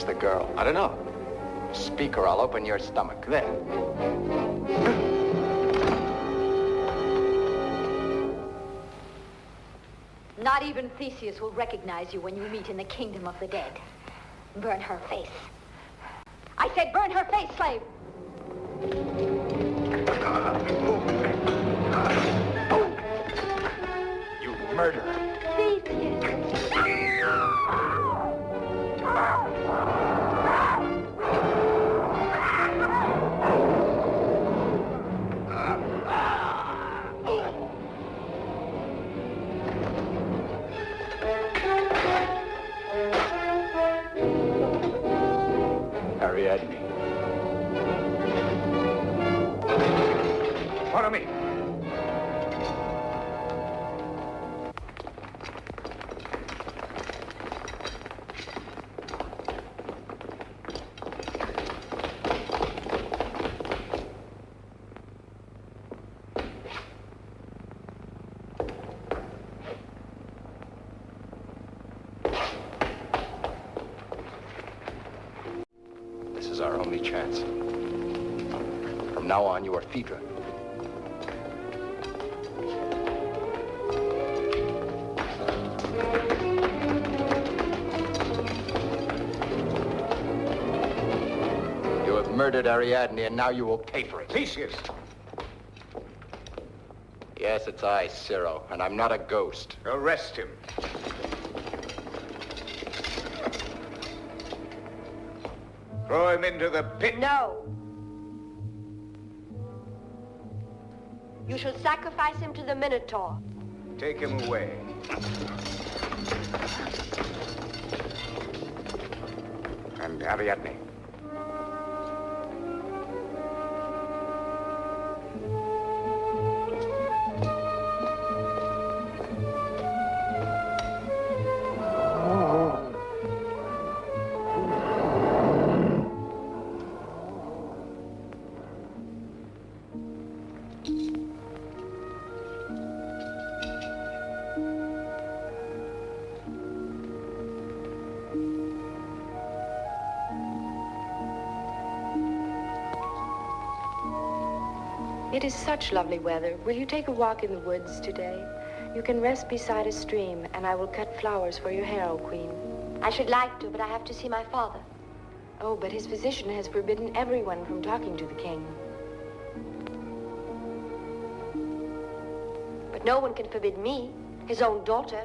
Where's the girl? I don't know. Speak or I'll open your stomach. There. Not even Theseus will recognize you when you meet in the kingdom of the dead. Burn her face. I said burn her face, slave! You murderer. Ariadne. Follow me. This is our only chance. From now on, you are Phaedra. You have murdered Ariadne, and now you will pay for it. Theseus! Yes, it's I, Ciro, and I'm not a ghost. Arrest him. Throw him into the pit. No. You shall sacrifice him to the Minotaur. Take him away. And Ariadne. It is such lovely weather. Will you take a walk in the woods today? You can rest beside a stream, and I will cut flowers for your hair, O Queen. I should like to, but I have to see my father. Oh, but his physician has forbidden everyone from talking to the king. But no one can forbid me, his own daughter.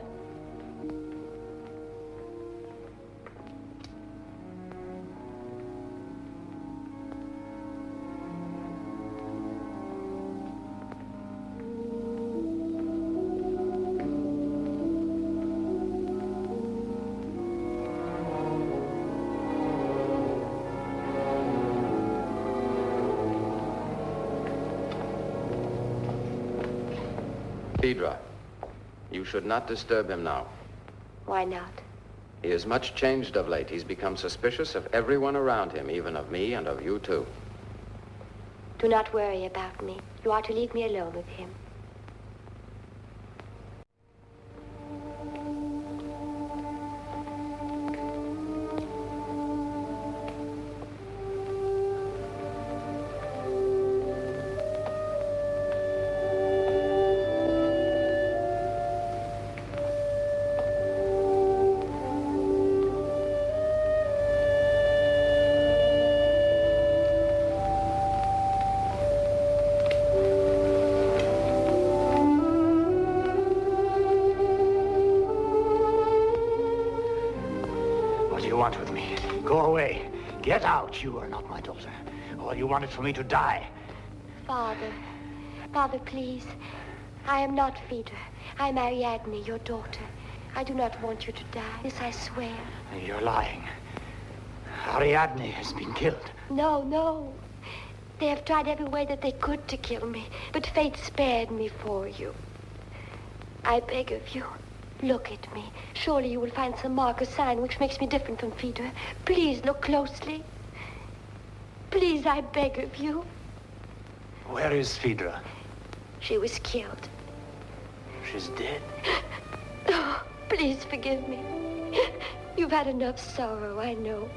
Phaedra, you should not disturb him now. Why not? He is much changed of late. He's become suspicious of everyone around him, even of me and of you too. Do not worry about me. You are to leave me alone with him. What do you want with me? Go away. Get out. You are not my daughter. All you want is for me to die. Father, Father, please. I am not Phaedra. I am Ariadne, your daughter. I do not want you to die. This I swear. You're lying. Ariadne has been killed. No, no. They have tried every way that they could to kill me, but fate spared me for you. I beg of you, look at me. Surely you will find some mark or sign which makes me different from Phaedra. Please look closely. Please, I beg of you. Where is Phaedra? She was killed. She's dead. Oh, please forgive me. You've had enough sorrow, I know.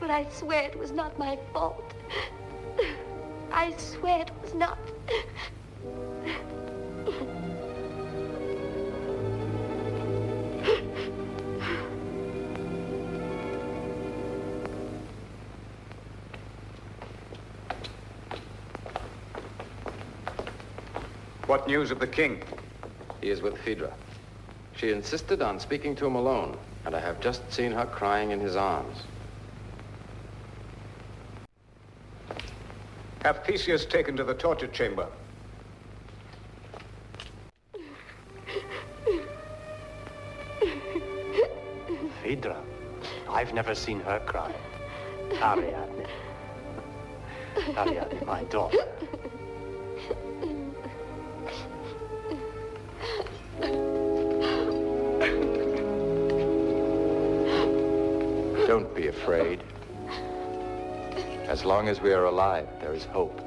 But I swear it was not my fault. I swear it was not. What news of the king? He is with Phaedra. She insisted on speaking to him alone, and I have just seen her crying in his arms. Have Theseus taken to the torture chamber. Phaedra? I've never seen her cry. Ariadne. Ariadne, my daughter. Don't be afraid. As long as we are alive, there is hope.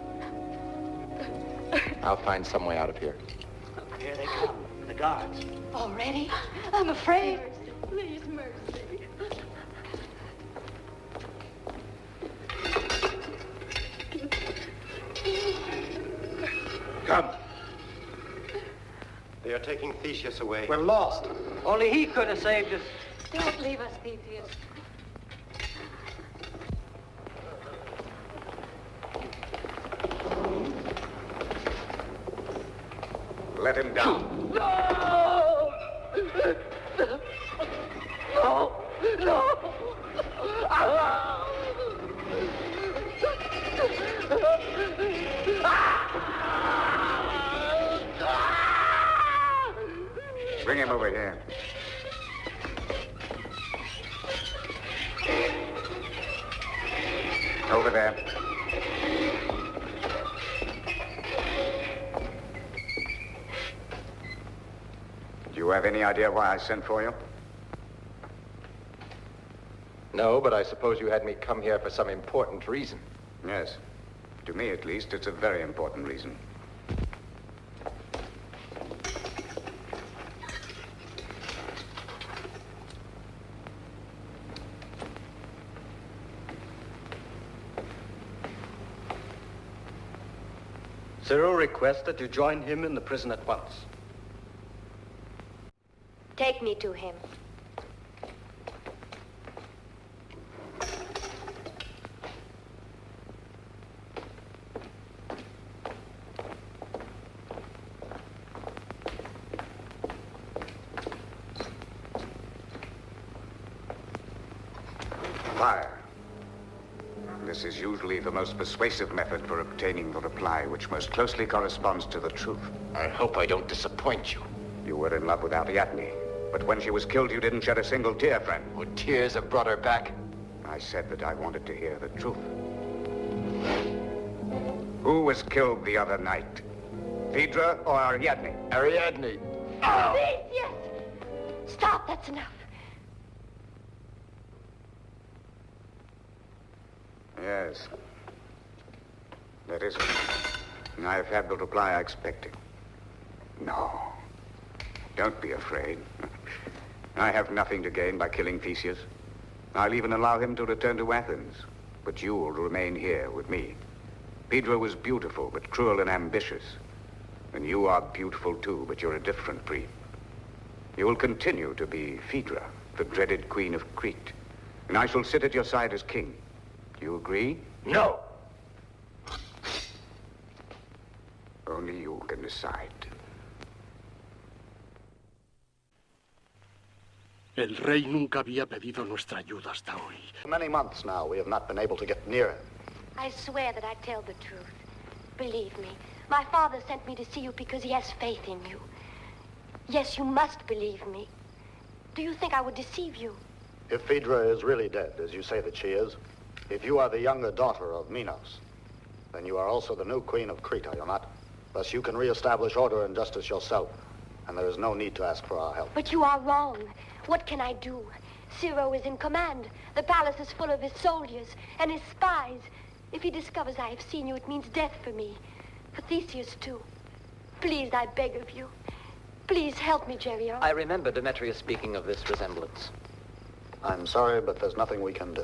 I'll find some way out of here. Here they come, the guards. Already? I'm afraid. Please, mercy. Come. They are taking Theseus away. We're lost. Only he could have saved us. Don't leave us, Theseus. Let him down. No! No! No! Bring him over here. Over there. Do you have any idea why I sent for you? No, but I suppose you had me come here for some important reason. Yes. To me, at least, it's a very important reason. Cyril requests that you join him in the prison at once. Take me to him. Fire. This is usually the most persuasive method for obtaining the reply which most closely corresponds to the truth. I hope I don't disappoint you. You were in love with Ariadne, but when she was killed, you didn't shed a single tear, friend. Would tears have brought her back? I said that I wanted to hear the truth. Who was killed the other night? Phaedra or Ariadne? Ariadne. Theseus! Stop, that's enough. Yes. That is it. I've had the reply I expected. No. Don't be afraid. I have nothing to gain by killing Theseus. I'll even allow him to return to Athens. But you will remain here with me. Phaedra was beautiful, but cruel and ambitious. And you are beautiful too, but you're a different breed. You will continue to be Phaedra, the dreaded queen of Crete. And I shall sit at your side as king. Do you agree? No. Only you can decide. El rey nunca había pedido nuestra ayuda hasta hoy. For many months now, we have not been able to get near him. I swear that I tell the truth. Believe me, my father sent me to see you because he has faith in you. Yes, you must believe me. Do you think I would deceive you? If Phaedra is really dead, as you say that she is, if you are the younger daughter of Minos, then you are also the new queen of Crete, are you not? Thus you can reestablish order and justice yourself, and there is no need to ask for our help. But you are wrong. What can I do? Ciro is in command. The palace is full of his soldiers and his spies. If he discovers I have seen you, it means death for me. For Theseus, too. Please, I beg of you. Please help me, Gerio. I remember Demetrius speaking of this resemblance. I'm sorry, but there's nothing we can do.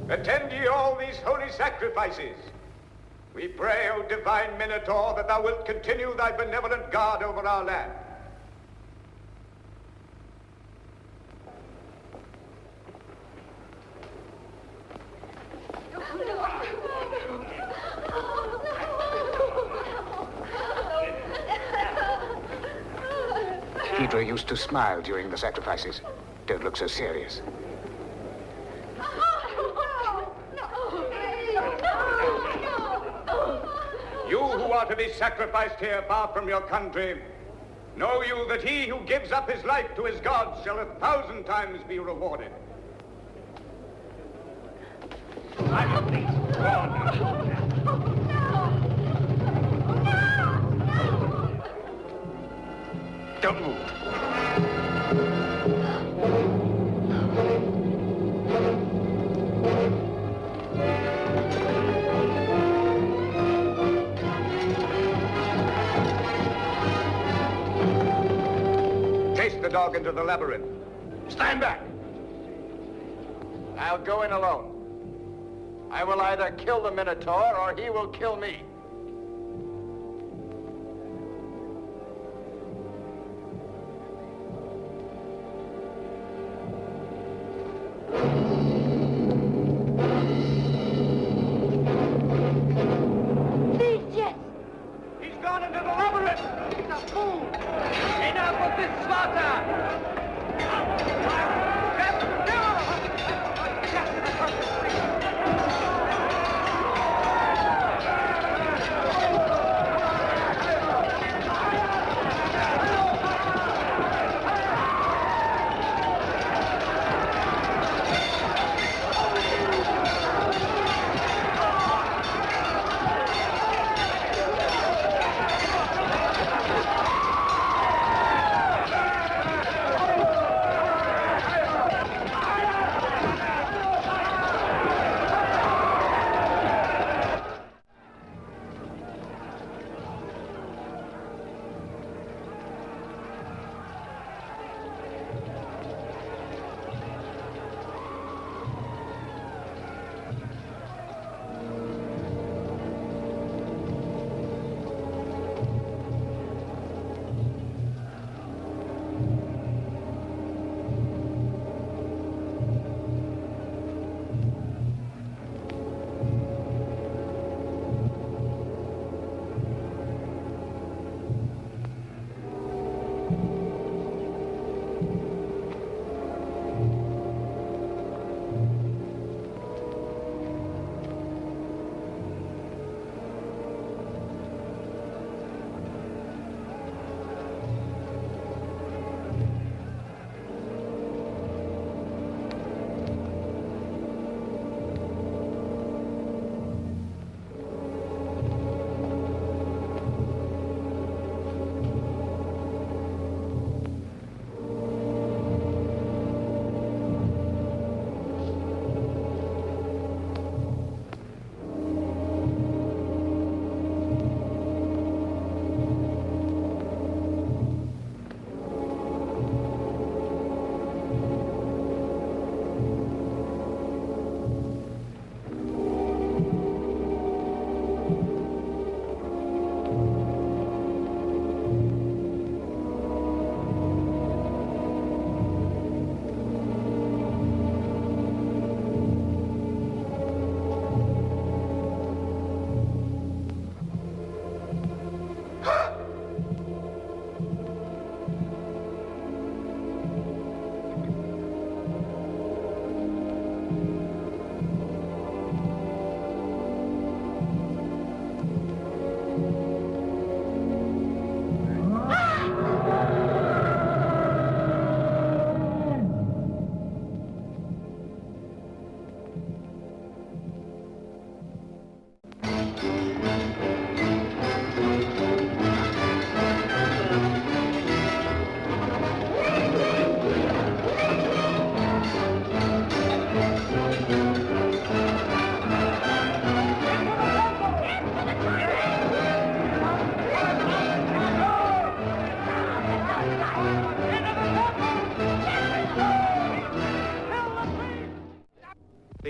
Attend ye all these holy sacrifices. We pray, O divine Minotaur, that thou wilt continue thy benevolent guard over our land. Phaedra used to smile during the sacrifices. Don't look so serious. You who are to be sacrificed here far from your country, know you that he who gives up his life to his gods shall 1,000 times be rewarded. Don't move. Chase the dog into the labyrinth. Stand back. I'll go in alone. I will either kill the Minotaur or he will kill me. He's gone into the labyrinth! Now move! Enough of this slaughter!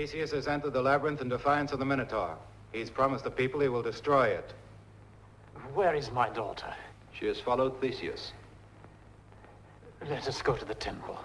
Theseus has entered the labyrinth in defiance of the Minotaur. He's promised the people he will destroy it. Where is my daughter? She has followed Theseus. Let us go to the temple.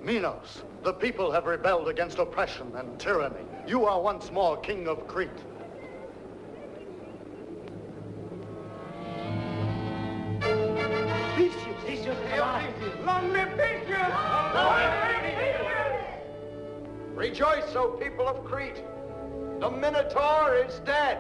Minos, the people have rebelled against oppression and tyranny. You are once more king of Crete. Long live Theseus! Rejoice, O people of Crete! The Minotaur is dead!